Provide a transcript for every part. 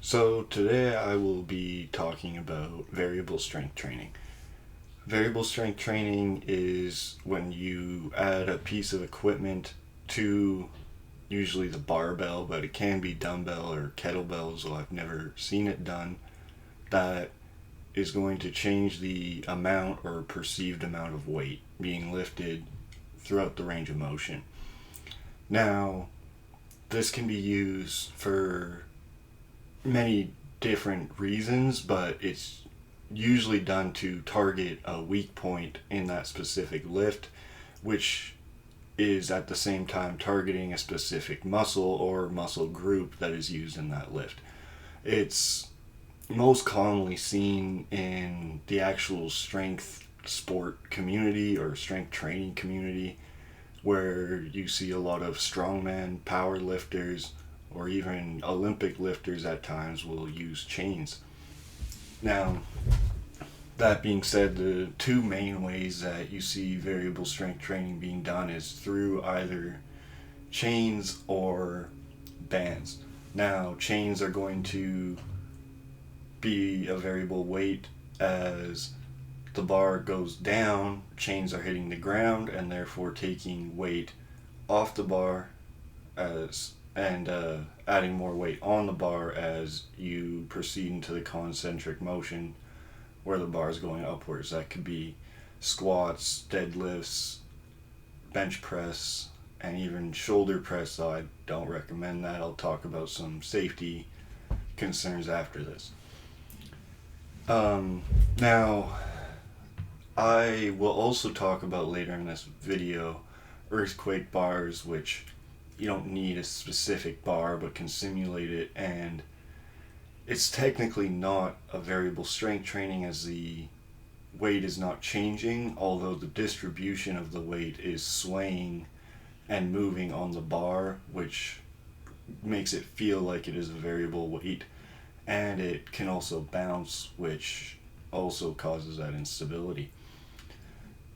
So today I will be talking about variable strength training. Variable strength training is when you add a piece of equipment to usually the barbell, but it can be dumbbell or kettlebells, though I've never seen it done, that is going to change the amount or perceived amount of weight being lifted throughout the range of motion. Now, this can be used for many different reasons, but it's usually done to target a weak point in that specific lift, which is at the same time targeting a specific muscle or muscle group that is used in that lift. It's most commonly seen in the actual strength sport community or strength training community, where you see a lot of strongman power lifters or even Olympic lifters at times will use chains. Now, that being said, the two main ways that you see variable strength training being done is through either chains or bands. Now, chains are going to be a variable weight as the bar goes down, chains are hitting the ground and therefore taking weight off the bar and adding more weight on the bar as you proceed into the concentric motion where the bar is going upwards. That could be squats, deadlifts, bench press, and even shoulder press, though I don't recommend that. I'll talk about some safety concerns after this. Now, I will also talk about later in this video earthquake bars, which you don't need a specific bar but can simulate it, and it's technically not a variable strength training as the weight is not changing, although the distribution of the weight is swaying and moving on the bar, which makes it feel like it is a variable weight, and it can also bounce, which also causes that instability.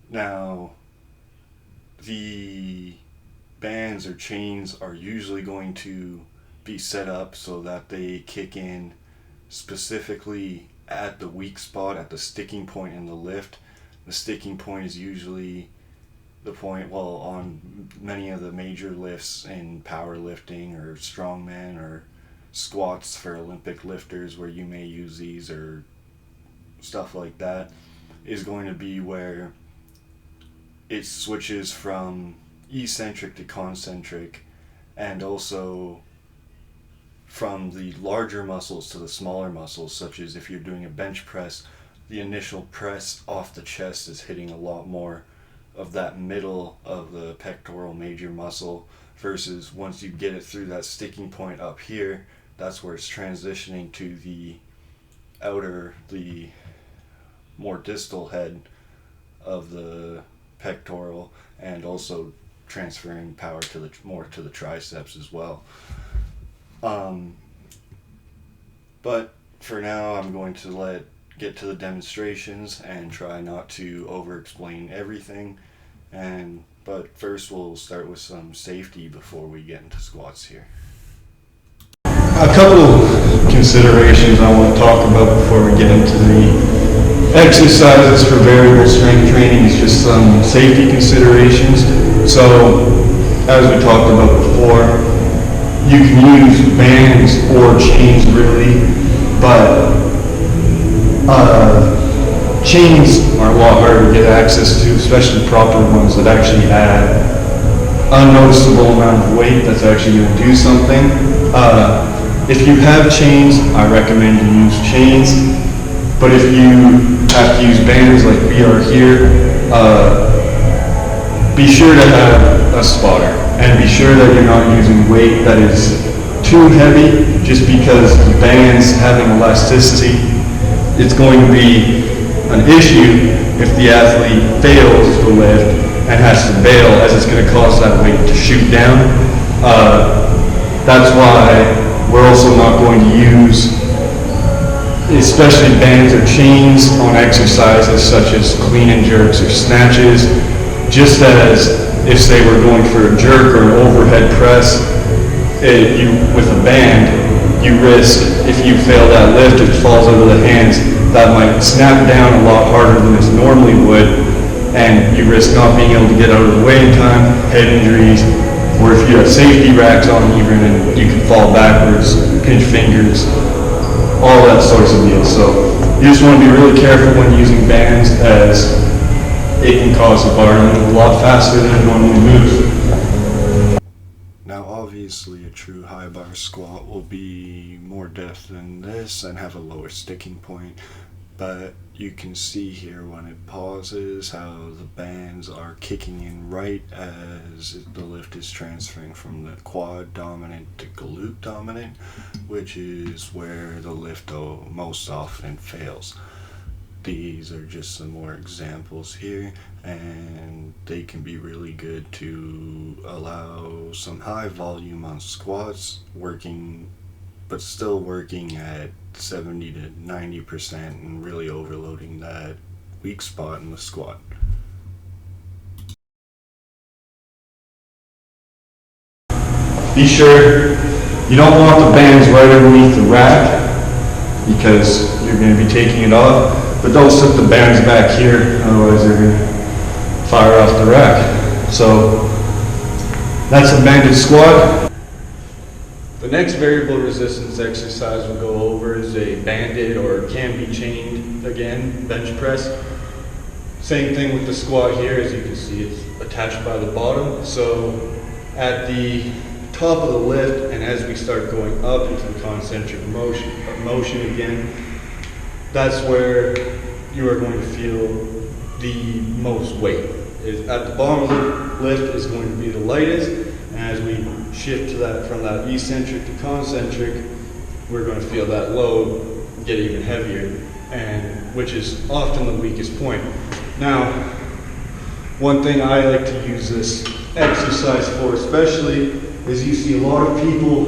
Now, the bands or chains are usually going to be set up so that they kick in specifically at the weak spot, at the sticking point in the lift. The sticking point is usually the point, on many of the major lifts in powerlifting or strongman or squats for Olympic lifters, where you may use these or stuff like that, is going to be where it switches from eccentric to concentric, and also from the larger muscles to the smaller muscles, such as if you're doing a bench press, the initial press off the chest is hitting a lot more of that middle of the pectoral major muscle, versus once you get it through that sticking point up here, that's where it's transitioning to the more distal head of the pectoral, and also transferring power more to the triceps as well. But for now, I'm going to get to the demonstrations and try not to over-explain everything. But first, we'll start with some safety before we get into squats here. A couple of considerations I want to talk about before we get into the exercises for variable strength training is just some safety considerations. So, as we talked about before, you can use bands or chains really, but chains are a lot harder to get access to, especially proper ones that actually add unnoticeable amount of weight that's actually going to do something. If you have chains, I recommend you use chains, but if you have to use bands like we are here, be sure to have a spotter, and be sure that you're not using weight that is too heavy, just because the bands having elasticity, it's going to be an issue if the athlete fails the lift and has to bail, as it's going to cause that weight to shoot down. That's why we're also not going to use especially bands or chains on exercises such as clean and jerks or snatches, just as if say we're going for a jerk or an overhead press, with a band, you risk, if you fail that lift, it falls out of the hands, that might snap down a lot harder than it normally would, and you risk not being able to get out of the way in time, head injuries, or if you have safety racks on even and you can fall backwards, pinch fingers, all that sorts of deals. So you just want to be really careful when using bands, as it can cause the bar to move a lot faster than it normally moves. Now obviously a true high bar squat will be more depth than this and have a lower sticking point, but you can see here when it pauses how the bands are kicking in right as the lift is transferring from the quad dominant to glute dominant, which is where the lift most often fails. These are just some more examples here, and they can be really good to allow some high volume on squats, but still working at 70 to 90% and really overloading that weak spot in the squat. Be sure you don't want the bands right underneath the rack because you're going to be taking it off, but don't set the bands back here, otherwise they're going to fire off the rack. So that's a banded squat. The next variable resistance exercise we'll go over is a banded, or can be chained again, bench press. Same thing with the squat here. As you can see, it's attached by the bottom. So at the top of the lift, and as we start going up into the concentric motion again, that's where you are going to feel the most weight. At the bottom of the lift is going to be the lightest, and as we shift to that, from that eccentric to concentric, we're going to feel that load get even heavier, and which is often the weakest point. Now, one thing I like to use this exercise for especially is you see a lot of people,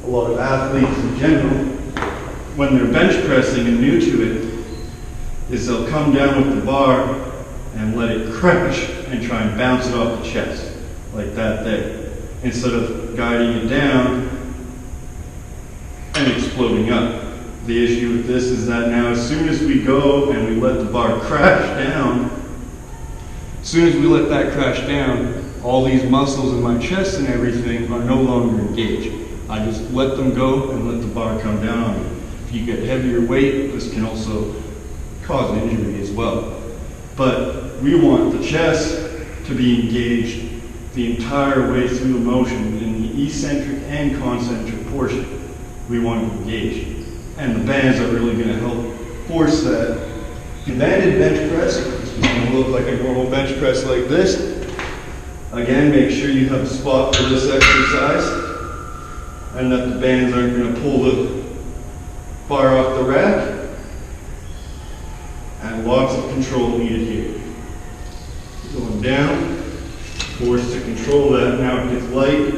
a lot of athletes in general, when they're bench pressing and new to it, is they'll come down with the bar and let it crash and try and bounce it off the chest, like that there, instead of guiding it down and exploding up. The issue with this is that now as soon as we go and we let the bar crash down, as soon as we let that crash down, all these muscles in my chest and everything are no longer engaged. I just let them go and let the bar come down on me. If you get heavier weight, this can also cause injury as well. But we want the chest to be engaged the entire way through the motion in the eccentric and concentric portion. We want to engage. And the bands are really going to help force that. The banded bench press is going to look like a normal bench press like this. Again, make sure you have a spot for this exercise and that the bands aren't going to pull the bar off the rack. And lots of control needed here. Going down, force to control that. Now it gets light.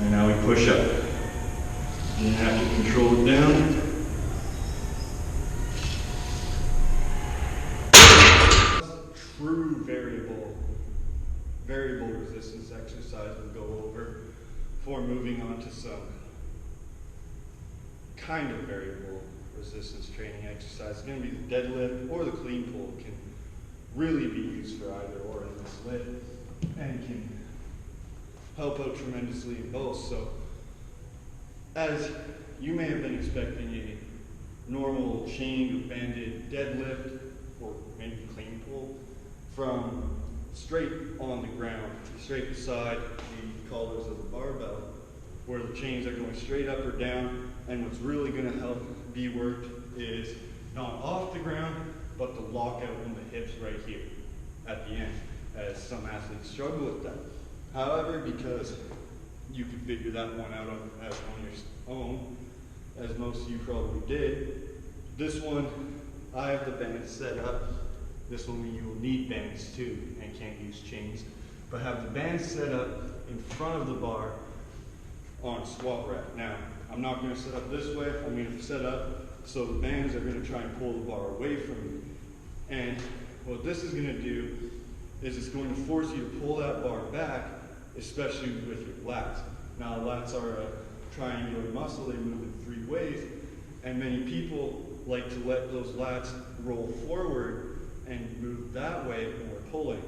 And now we push up. You have to control it down. True variable resistance exercise we'll go over before moving on to some kind of variable resistance training exercise. It's going to be the deadlift or the clean pull. Can really be used for either or in this lift and can help out tremendously in both. So as you may have been expecting a normal chained or banded deadlift or maybe clean pull from straight on the ground, straight beside the collars of the barbell, where the chains are going straight up or down, and what's really going to help be worked is not off the ground, but the lockout in the hips right here at the end, as some athletes struggle with that. However, because you can figure that one out on your own, as most of you probably did, this one, I have the bands set up. This one you will need bands too, and can't use chains, but have the bands set up in front of the bar on a squat rack. Now, I'm not going to set up this way. I'm going to set up so the bands are going to try and pull the bar away from you. And what this is going to do is it's going to force you to pull that bar back, especially with your lats. Now lats are a triangular muscle, they move in 3 ways, and many people like to let those lats roll forward and move that way when we're pulling.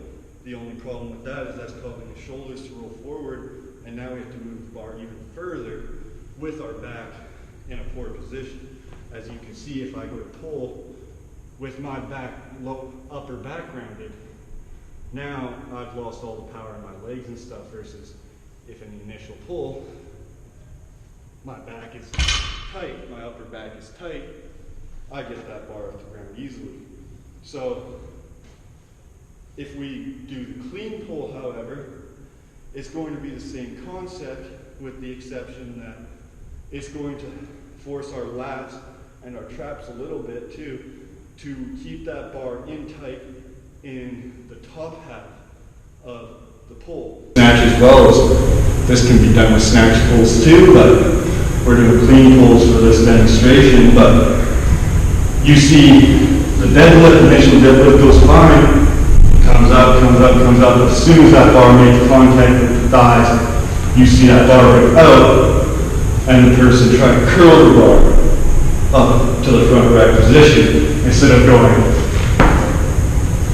The only problem with that is that's causing the shoulders to roll forward, and now we have to move the bar even further with our back in a poor position. As you can see, if I go to pull with my upper back grounded, now I've lost all the power in my legs and stuff, versus if in the initial pull, my back is tight, my upper back is tight, I get that bar off the ground easily. So if we do the clean pull, however, it's going to be the same concept, with the exception that it's going to force our lats and our traps a little bit too, to keep that bar in tight in the top half of the pull. Snatch as well, as this can be done with snatch pulls too, but we're doing clean pulls for this demonstration. But you see the deadlift, initial deadlift goes fine, comes up, comes up, comes up. As soon as that bar makes contact with the thighs, you see that bar break out, and the person try to curl the bar up to the front rack position instead of going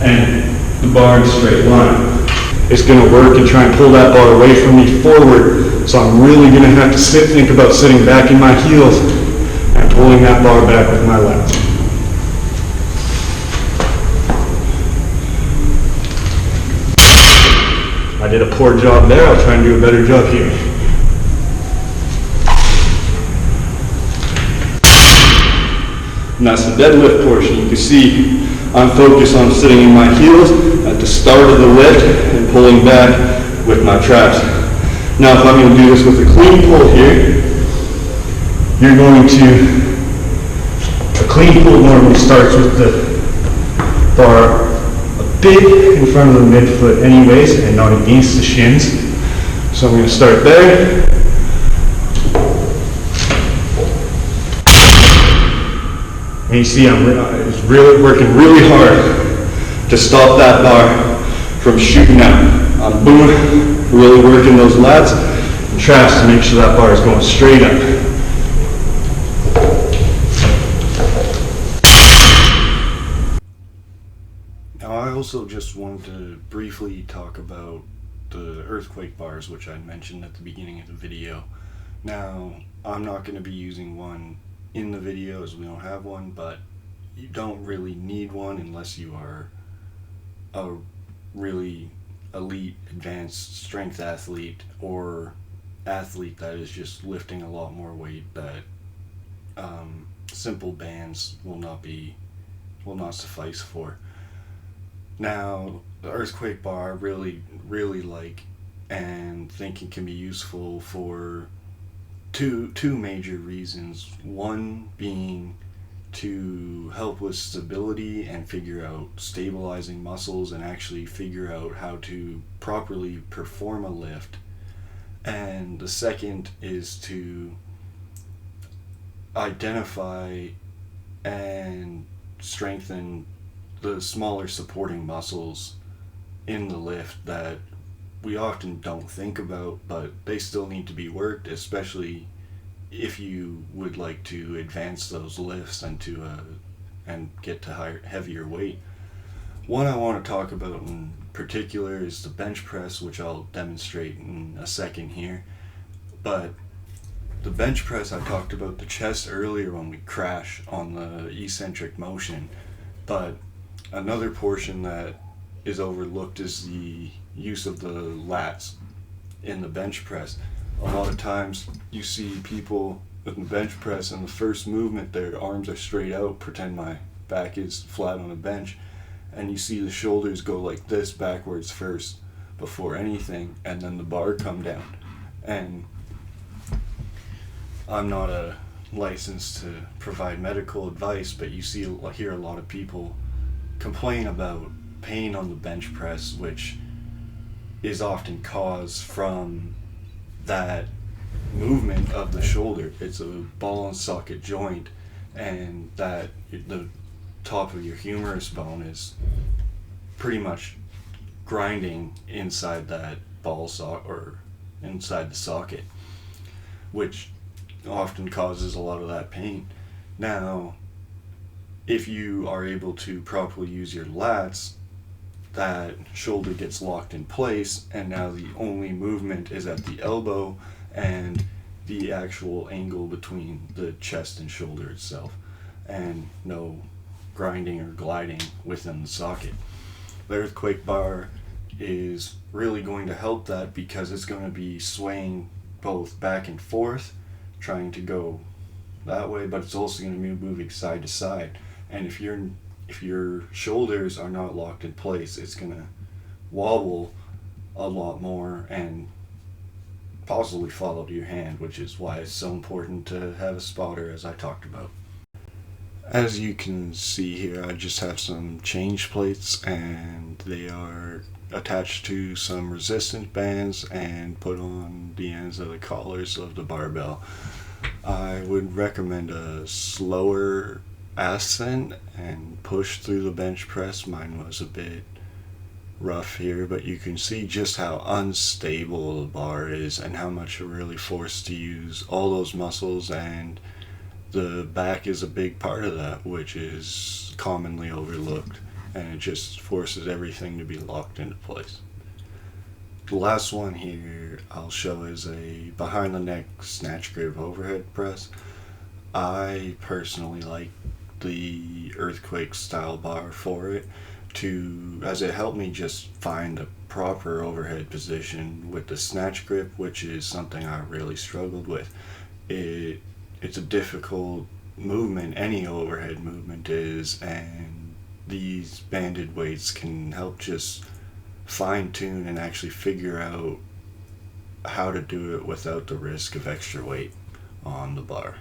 and the bar in a straight line. It's going to work and try and pull that bar away from me forward, so I'm really going to have to think about sitting back in my heels and pulling that bar back with my lats. I did a poor job there, I'll try and do a better job here. And that's the deadlift portion. You can see I'm focused on sitting in my heels at the start of the lift and pulling back with my traps. Now if I'm going to do this with a clean pull here, you're going to, a clean pull normally starts with the bar a bit in front of the midfoot anyways, and not against the shins. So I'm going to start there. And you see I'm really working really hard to stop that bar from shooting out. I'm really working those lats and traps to make sure that bar is going straight up. Now I also just wanted to briefly talk about the earthquake bars, which I mentioned at the beginning of the video. Now I'm not going to be using one in the video as we don't have one, but you don't really need one unless you are a really elite advanced strength athlete or athlete that is just lifting a lot more weight that simple bands will not suffice for. Now the earthquake bar I really like and think it can be useful for two major reasons. One being to help with stability and figure out stabilizing muscles and actually figure out how to properly perform a lift. And the second is to identify and strengthen the smaller supporting muscles in the lift that we often don't think about, but they still need to be worked, especially if you would like to advance those lifts and get to heavier weight. One I want to talk about in particular is the bench press, which I'll demonstrate in a second here. But the bench press, I talked about the chest earlier when we crash on the eccentric motion, but another portion that is overlooked is the use of the lats in the bench press. A lot of times you see people with the bench press and the first movement their arms are straight out, pretend my back is flat on a bench, and you see the shoulders go like this backwards first before anything, and then the bar come down. And I'm not licensed to provide medical advice, but you hear a lot of people complain about pain on the bench press, which is often caused from that movement of the shoulder. It's a ball and socket joint, and that the top of your humerus bone is pretty much grinding inside that ball socket or inside the socket. which often causes a lot of that pain. Now, if you are able to properly use your lats, that shoulder gets locked in place, and now the only movement is at the elbow and the actual angle between the chest and shoulder itself, and no grinding or gliding within the socket. The earthquake bar is really going to help that because it's going to be swaying both back and forth, trying to go that way, but it's also going to be moving side to side. And if your shoulders are not locked in place, it's going to wobble a lot more and possibly fall out of your hand, which is why it's so important to have a spotter, as I talked about. As you can see here, I just have some change plates, and they are attached to some resistance bands and put on the ends of the collars of the barbell. I would recommend a slower ascent and push through the bench press. Mine was a bit rough here, but you can see just how unstable the bar is and how much you're really forced to use all those muscles, and the back is a big part of that, which is commonly overlooked, and it just forces everything to be locked into place. The last one here I'll show is a behind the neck snatch grip overhead press. I personally like the earthquake style bar for it, as it helped me just find the proper overhead position with the snatch grip, which is something I really struggled with. It's a difficult movement, any overhead movement is, and these banded weights can help just fine tune and actually figure out how to do it without the risk of extra weight on the bar.